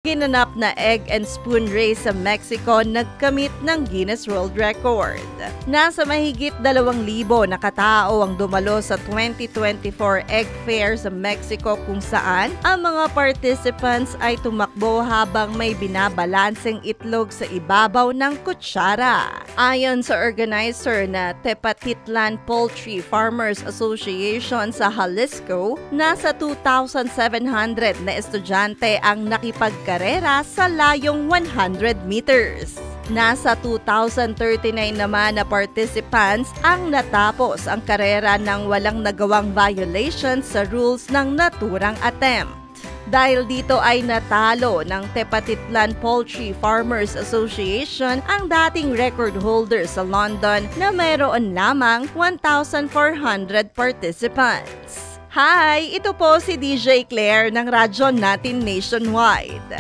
Ginanap na egg and spoon race sa Mexico nagkamit ng Guinness World Record. Nasa mahigit 2,000 na katao ang dumalo sa 2024 Egg Fair sa Mexico kung saan ang mga participants ay tumakbo habang may binabalanseng itlog sa ibabaw ng kutsara. Ayon sa organizer na Tepatitlan Poultry Farmers Association sa Jalisco, nasa 2,700 na estudyante ang nakipagkarera sa layong 100 meters. Nasa 2,039 naman na participants ang natapos ang karera ng walang nagawang violations sa rules ng naturang attempt. Dahil dito ay natalo ng Tepatitlan Poultry Farmers Association ang dating record holder sa London na mayroon lamang 1,400 participants. Hi! Ito po si DJ Claire ng Radyo Natin Nationwide.